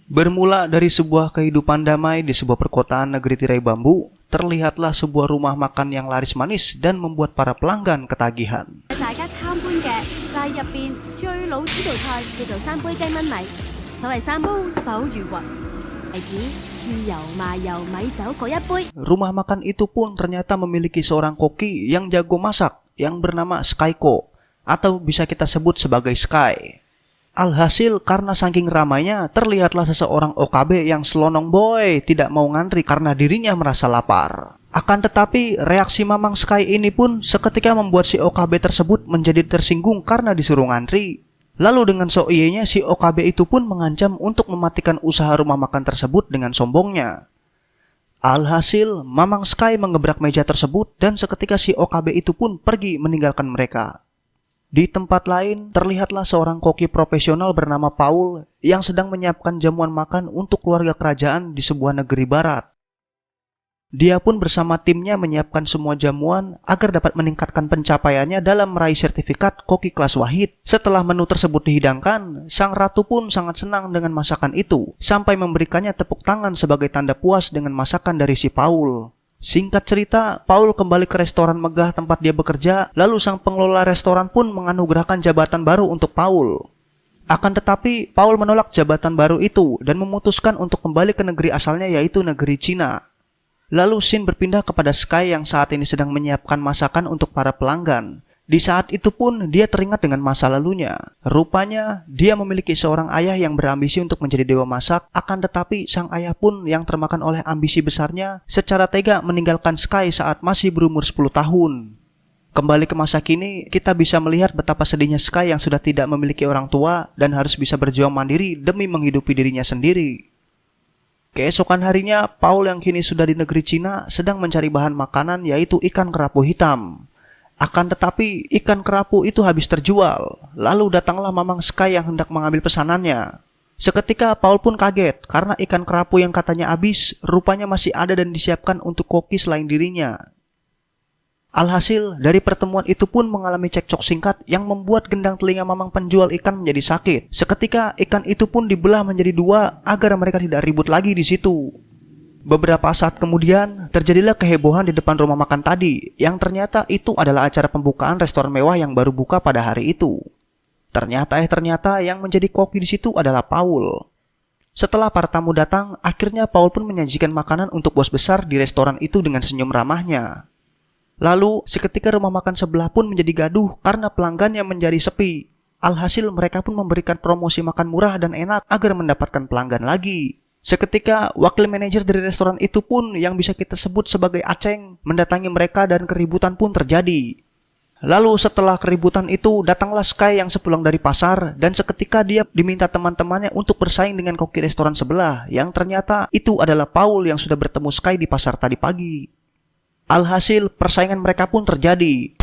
Bermula dari sebuah kehidupan damai di sebuah perkotaan negeri tirai bambu, terlihatlah sebuah rumah makan yang laris manis dan membuat para pelanggan ketagihan. 大家參觀嘅就係入邊最老呢道菜叫做三杯雞炆米。所謂三煲手如雲，係指豉油、麻油、米酒各一杯。 Rumah makan itu pun ternyata memiliki seorang koki yang jago masak yang bernama Skyko, atau bisa kita sebut sebagai Sky. Alhasil karena saking ramainya, terlihatlah seseorang OKB yang selonong boy tidak mau ngantri karena dirinya merasa lapar. Akan tetapi reaksi Mamang Sky ini pun seketika membuat si OKB tersebut menjadi tersinggung karena disuruh ngantri. Lalu dengan soiyenya si OKB itu pun mengancam untuk mematikan usaha rumah makan tersebut dengan sombongnya. Alhasil Mamang Sky mengebrak meja tersebut dan seketika si OKB itu pun pergi meninggalkan mereka. Di tempat lain, terlihatlah seorang koki profesional bernama Paul yang sedang menyiapkan jamuan makan untuk keluarga kerajaan di sebuah negeri barat. Dia pun bersama timnya menyiapkan semua jamuan agar dapat meningkatkan pencapaiannya dalam meraih sertifikat koki kelas wahid. Setelah menu tersebut dihidangkan, sang ratu pun sangat senang dengan masakan itu, sampai memberikannya tepuk tangan sebagai tanda puas dengan masakan dari si Paul. Singkat cerita, Paul kembali ke restoran megah tempat dia bekerja, lalu sang pengelola restoran pun menganugerahkan jabatan baru untuk Paul. Akan tetapi, Paul menolak jabatan baru itu dan memutuskan untuk kembali ke negeri asalnya, yaitu negeri Cina. Lalu scene berpindah kepada Sky yang saat ini sedang menyiapkan masakan untuk para pelanggan. Di saat itu pun dia teringat dengan masa lalunya. Rupanya dia memiliki seorang ayah yang berambisi untuk menjadi dewa masak, akan tetapi sang ayah pun yang termakan oleh ambisi besarnya secara tega meninggalkan Sky saat masih berumur 10 tahun. Kembali ke masa kini, kita bisa melihat betapa sedihnya Sky yang sudah tidak memiliki orang tua dan harus bisa berjuang mandiri demi menghidupi dirinya sendiri. Keesokan harinya, Paul yang kini sudah di negeri Cina sedang mencari bahan makanan, yaitu ikan kerapu hitam. Akan tetapi ikan kerapu itu habis terjual. Lalu datanglah Mamang Sky yang hendak mengambil pesanannya. Seketika Paul pun kaget karena ikan kerapu yang katanya habis rupanya masih ada dan disiapkan untuk koki selain dirinya. Alhasil dari pertemuan itu pun mengalami cekcok singkat yang membuat gendang telinga Mamang penjual ikan menjadi sakit. Seketika ikan itu pun dibelah menjadi dua agar mereka tidak ribut lagi di situ. Beberapa saat kemudian, terjadilah kehebohan di depan rumah makan tadi, yang ternyata itu adalah acara pembukaan restoran mewah yang baru buka pada hari itu. Ternyata yang menjadi koki di situ adalah Paul. Setelah para tamu datang, akhirnya Paul pun menyajikan makanan untuk bos besar di restoran itu dengan senyum ramahnya. Lalu, seketika rumah makan sebelah pun menjadi gaduh karena pelanggannya menjadi sepi. Alhasil mereka pun memberikan promosi makan murah dan enak agar mendapatkan pelanggan lagi. Seketika, wakil manajer dari restoran itu pun yang bisa kita sebut sebagai Aceng mendatangi mereka dan keributan pun terjadi. Lalu setelah keributan itu, datanglah Sky yang sepulang dari pasar dan seketika dia diminta teman-temannya untuk bersaing dengan koki restoran sebelah yang ternyata itu adalah Paul yang sudah bertemu Sky di pasar tadi pagi. Alhasil, persaingan mereka pun terjadi.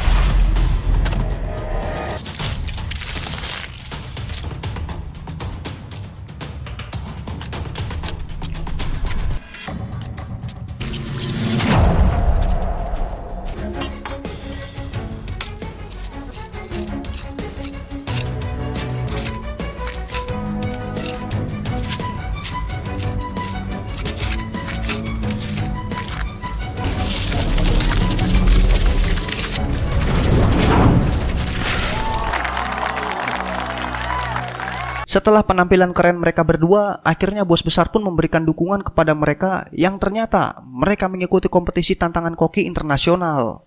Setelah penampilan keren mereka berdua, akhirnya bos besar pun memberikan dukungan kepada mereka yang ternyata mereka mengikuti kompetisi tantangan koki internasional.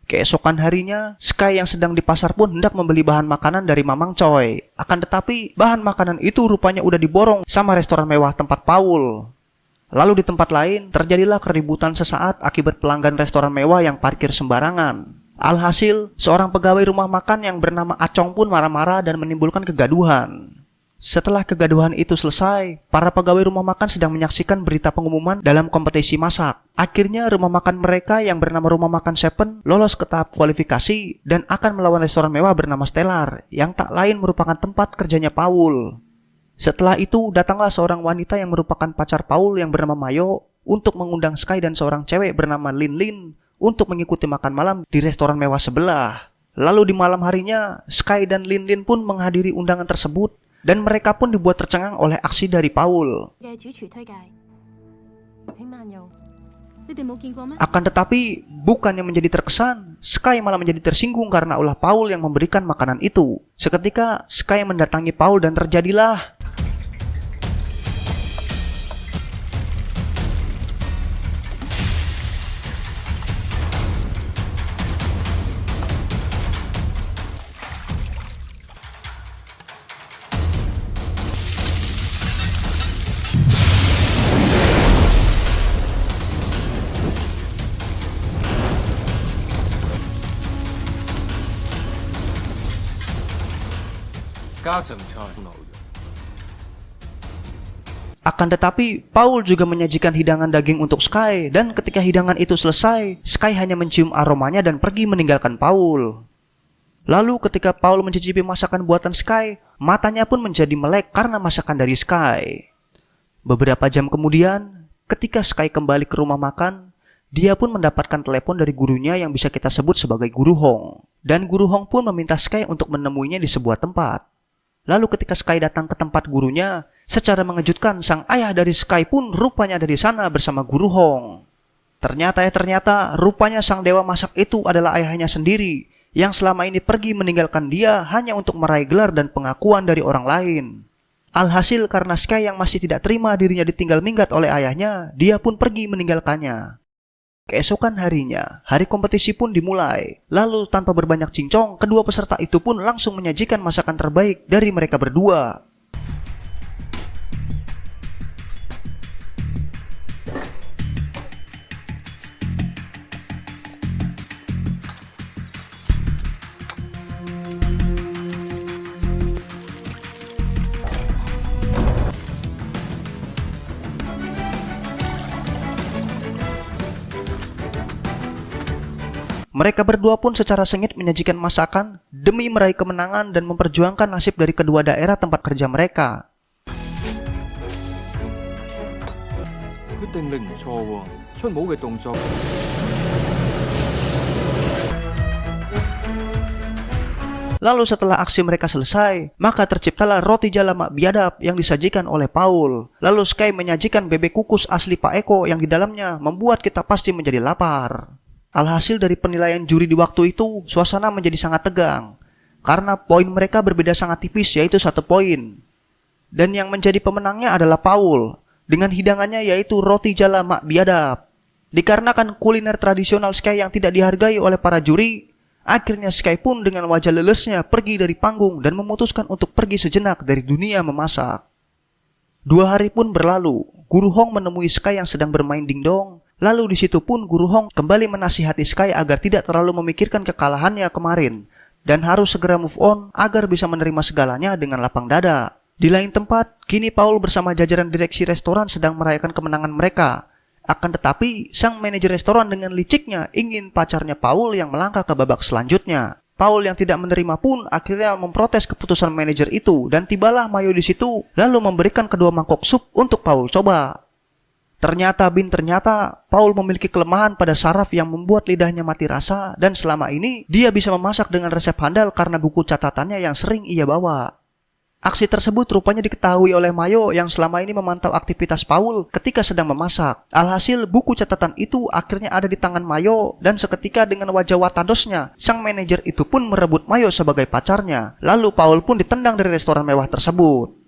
Keesokan harinya, Sky yang sedang di pasar pun hendak membeli bahan makanan dari Mamang Choi. Akan tetapi, bahan makanan itu rupanya udah diborong sama restoran mewah tempat Paul. Lalu di tempat lain, terjadilah keributan sesaat akibat pelanggan restoran mewah yang parkir sembarangan. Alhasil, seorang pegawai rumah makan yang bernama Acong pun marah-marah dan menimbulkan kegaduhan. Setelah kegaduhan itu selesai, para pegawai rumah makan sedang menyaksikan berita pengumuman dalam kompetisi masak. Akhirnya rumah makan mereka yang bernama Rumah Makan Seven lolos ke tahap kualifikasi dan akan melawan restoran mewah bernama Stellar yang tak lain merupakan tempat kerjanya Paul. Setelah itu datanglah seorang wanita yang merupakan pacar Paul yang bernama Mayo untuk mengundang Sky dan seorang cewek bernama Lin Lin untuk mengikuti makan malam di restoran mewah sebelah. Lalu di malam harinya, Sky dan Lin Lin pun menghadiri undangan tersebut. dan mereka pun dibuat tercengang oleh aksi dari Paul. 嘅主廚推介。請慢用。你哋冇見過咩？ Akan tetapi, bukannya menjadi terkesan, Sky malah menjadi tersinggung karena ulah Paul yang memberikan makanan itu. Seketika, Sky mendatangi Paul dan terjadilah Akan tetapi, Paul juga menyajikan hidangan daging untuk Sky, dan ketika hidangan itu selesai, Sky hanya mencium aromanya dan pergi meninggalkan Paul. Lalu ketika Paul mencicipi masakan buatan Sky, matanya pun menjadi melek karena masakan dari Sky. Beberapa jam kemudian, ketika Sky kembali ke rumah makan, dia pun mendapatkan telepon dari gurunya yang bisa kita sebut sebagai Guru Hong. Dan Guru Hong pun meminta Sky untuk menemuinya di sebuah tempat. Lalu ketika Sky datang ke tempat gurunya, secara mengejutkan sang ayah dari Sky pun rupanya ada di sana bersama Guru Hong. Ternyata rupanya sang dewa masak itu adalah ayahnya sendiri yang selama ini pergi meninggalkan dia hanya untuk meraih gelar dan pengakuan dari orang lain. Alhasil karena Sky yang masih tidak terima dirinya ditinggal minggat oleh ayahnya, dia pun pergi meninggalkannya. Keesokan harinya, hari kompetisi pun dimulai. Lalu tanpa berbanyak cincong, kedua peserta itu pun langsung menyajikan masakan terbaik dari mereka berdua. Mereka berdua pun secara sengit menyajikan masakan demi meraih kemenangan dan memperjuangkan nasib dari kedua daerah tempat kerja mereka. Lalu setelah aksi mereka selesai, maka terciptalah roti jala mak biadab yang disajikan oleh Paul. Lalu Sky menyajikan bebek kukus asli Pak Eko yang di dalamnya membuat kita pasti menjadi lapar. Alhasil dari penilaian juri di waktu itu, suasana menjadi sangat tegang. Karena poin mereka berbeda sangat tipis, yaitu 1 poin. Dan yang menjadi pemenangnya adalah Paul, dengan hidangannya yaitu roti jala mak biadab. Dikarenakan kuliner tradisional Sky yang tidak dihargai oleh para juri, akhirnya Sky pun dengan wajah lelesnya pergi dari panggung dan memutuskan untuk pergi sejenak dari dunia memasak. 2 hari pun berlalu, Guru Hong menemui Sky yang sedang bermain dingdong. Lalu di situ pun Guru Hong kembali menasihati Sky agar tidak terlalu memikirkan kekalahannya kemarin dan harus segera move on agar bisa menerima segalanya dengan lapang dada. Di lain tempat, kini Paul bersama jajaran direksi restoran sedang merayakan kemenangan mereka. Akan tetapi, sang manajer restoran dengan liciknya ingin pacarnya Paul yang melangkah ke babak selanjutnya. Paul yang tidak menerima pun akhirnya memprotes keputusan manajer itu dan tibalah Mayo di situ lalu memberikan kedua mangkok sup untuk Paul coba. Ternyata Paul memiliki kelemahan pada saraf yang membuat lidahnya mati rasa dan selama ini dia bisa memasak dengan resep handal karena buku catatannya yang sering ia bawa. Aksi tersebut rupanya diketahui oleh Mayo yang selama ini memantau aktivitas Paul ketika sedang memasak. Alhasil buku catatan itu akhirnya ada di tangan Mayo dan seketika dengan wajah watandosnya, sang manajer itu pun merebut Mayo sebagai pacarnya. Lalu Paul pun ditendang dari restoran mewah tersebut.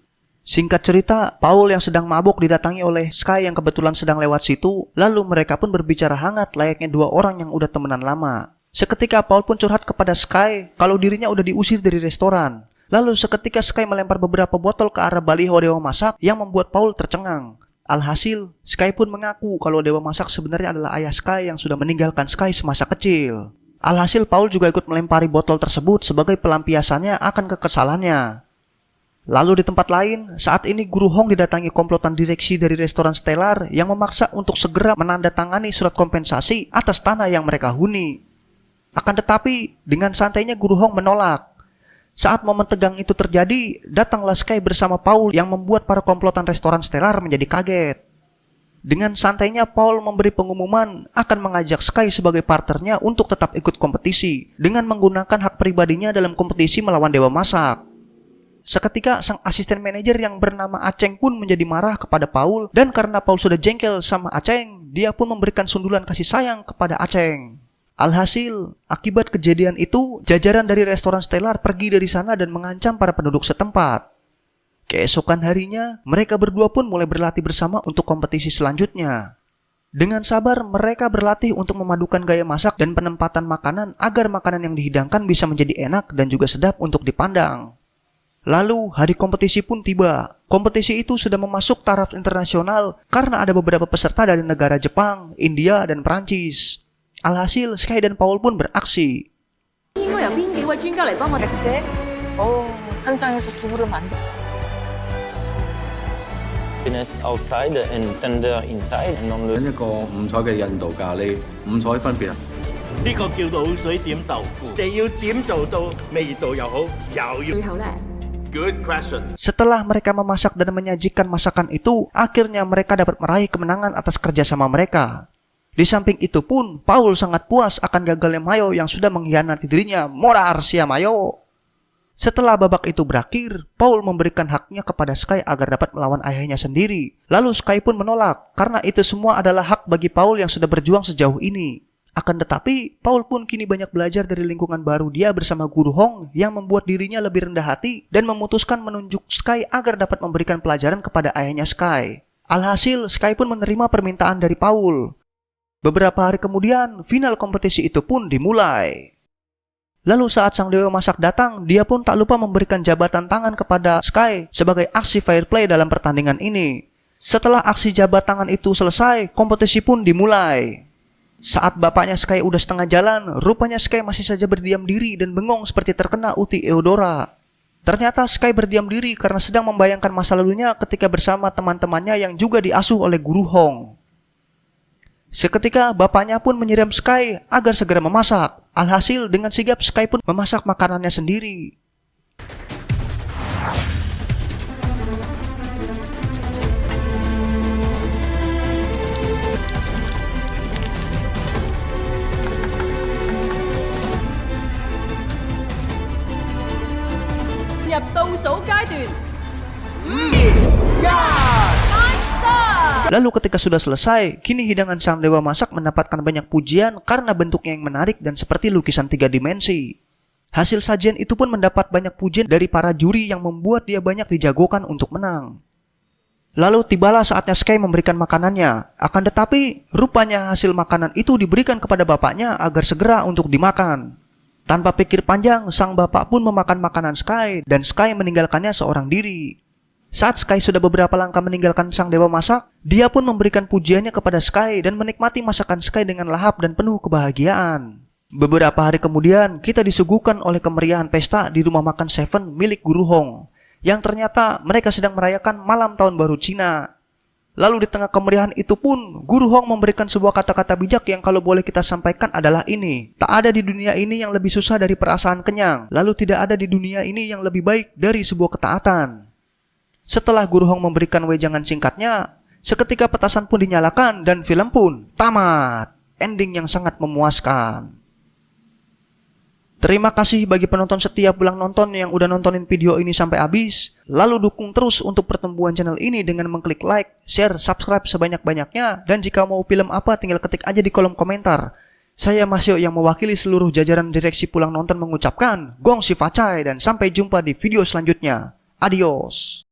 Singkat cerita, Paul yang sedang mabuk didatangi oleh Sky yang kebetulan sedang lewat situ, lalu mereka pun berbicara hangat layaknya 2 orang yang udah temenan lama. Seketika Paul pun curhat kepada Sky kalau dirinya udah diusir dari restoran. Lalu seketika Sky melempar beberapa botol ke arah baliho dewa masak yang membuat Paul tercengang. Alhasil, Sky pun mengaku kalau dewa masak sebenarnya adalah ayah Sky yang sudah meninggalkan Sky semasa kecil. Alhasil Paul juga ikut melempari botol tersebut sebagai pelampiasannya akan kekesalannya. Lalu di tempat lain, saat ini Guru Hong didatangi komplotan direksi dari restoran Stellar yang memaksa untuk segera menandatangani surat kompensasi atas tanah yang mereka huni. Akan tetapi, dengan santainya Guru Hong menolak. Saat momen tegang itu terjadi, datanglah Sky bersama Paul yang membuat para komplotan restoran Stellar menjadi kaget. Dengan santainya Paul memberi pengumuman akan mengajak Sky sebagai partnernya untuk tetap ikut kompetisi dengan menggunakan hak pribadinya dalam kompetisi melawan Dewa Masak. seketika sang asisten manajer yang bernama Aceng pun menjadi marah kepada Paul, dan karena Paul sudah jengkel sama Aceng, dia pun memberikan sundulan kasih sayang kepada Aceng. Alhasil, akibat kejadian itu, jajaran dari restoran Stellar pergi dari sana dan mengancam para penduduk setempat. Keesokan harinya, mereka berdua pun mulai berlatih bersama untuk kompetisi selanjutnya. Dengan sabar, mereka berlatih untuk memadukan gaya masak dan penempatan makanan agar makanan yang dihidangkan bisa menjadi enak dan juga sedap untuk dipandang. Lalu, hari kompetisi pun tiba. Kompetisi itu sudah memasuk taraf internasional karena ada beberapa peserta dari negara Jepang, India, dan Prancis. Alhasil, Sky dan Paul pun beraksi. outside and tender inside and on the 一個五彩嘅印度咖喱，五彩分別啊！呢個叫滷水點豆腐，你要點做到味道又好，又要 Good question。 Setelah mereka memasak dan menyajikan masakan itu, akhirnya mereka dapat meraih kemenangan atas kerjasama mereka. Di samping itu pun, Paul sangat puas akan gagalnya Mayo yang sudah mengkhianati dirinya. Morar sia Mayo. Setelah babak itu berakhir, Paul memberikan haknya kepada Sky agar dapat melawan ayahnya sendiri. Lalu Sky pun menolak, karena itu semua adalah hak bagi Paul yang sudah berjuang sejauh ini. Akan tetapi, Paul pun kini banyak belajar dari lingkungan baru dia bersama Guru Hong yang membuat dirinya lebih rendah hati dan memutuskan menunjuk Sky agar dapat memberikan pelajaran kepada ayahnya Sky. Alhasil, Sky pun menerima permintaan dari Paul. Beberapa hari kemudian, final kompetisi itu pun dimulai. Lalu saat sang dewa masak datang, dia pun tak lupa memberikan jabatan tangan kepada Sky sebagai aksi fair play dalam pertandingan ini. Setelah aksi jabat tangan itu selesai, kompetisi pun dimulai. Saat bapaknya Sky udah setengah jalan, rupanya Sky masih saja berdiam diri dan bengong seperti terkena uti Eudora. Ternyata Sky berdiam diri karena sedang membayangkan masa lalunya ketika bersama teman-temannya yang juga diasuh oleh Guru Hong. Seketika bapaknya pun menyiram Sky agar segera memasak. Alhasil dengan sigap Sky pun memasak makanannya sendiri. Lalu ketika sudah selesai, kini hidangan sang dewa masak mendapatkan banyak pujian karena bentuknya yang menarik dan seperti lukisan 3 dimensi. Hasil sajian itu pun mendapat banyak pujian dari para juri yang membuat dia banyak dijagokan untuk menang. Lalu tibalah saatnya Sky memberikan makanannya. Akan tetapi, rupanya hasil makanan itu diberikan kepada bapaknya agar segera untuk dimakan. Tanpa pikir panjang, sang bapak pun memakan makanan Sky dan Sky meninggalkannya seorang diri. Saat Sky sudah beberapa langkah meninggalkan sang dewa masak, dia pun memberikan pujiannya kepada Sky dan menikmati masakan Sky dengan lahap dan penuh kebahagiaan. Beberapa hari kemudian, kita disuguhkan oleh kemeriahan pesta di rumah makan Seven milik Guru Hong, yang ternyata mereka sedang merayakan malam tahun baru Cina. Lalu di tengah kemeriahan itu pun, Guru Hong memberikan sebuah kata-kata bijak yang kalau boleh kita sampaikan adalah ini. Tak ada di dunia ini yang lebih susah dari perasaan kenyang, lalu tidak ada di dunia ini yang lebih baik dari sebuah ketaatan. Setelah Guru Hong memberikan wejangan singkatnya, seketika petasan pun dinyalakan dan film pun tamat. Ending yang sangat memuaskan. Terima kasih bagi penonton setia pulang nonton yang udah nontonin video ini sampai habis. Lalu dukung terus untuk pertumbuhan channel ini dengan mengklik like, share, subscribe sebanyak-banyaknya. Dan jika mau film apa tinggal ketik aja di kolom komentar. Saya Masyo yang mewakili seluruh jajaran direksi pulang nonton mengucapkan Gong Si Facai dan sampai jumpa di video selanjutnya. Adios.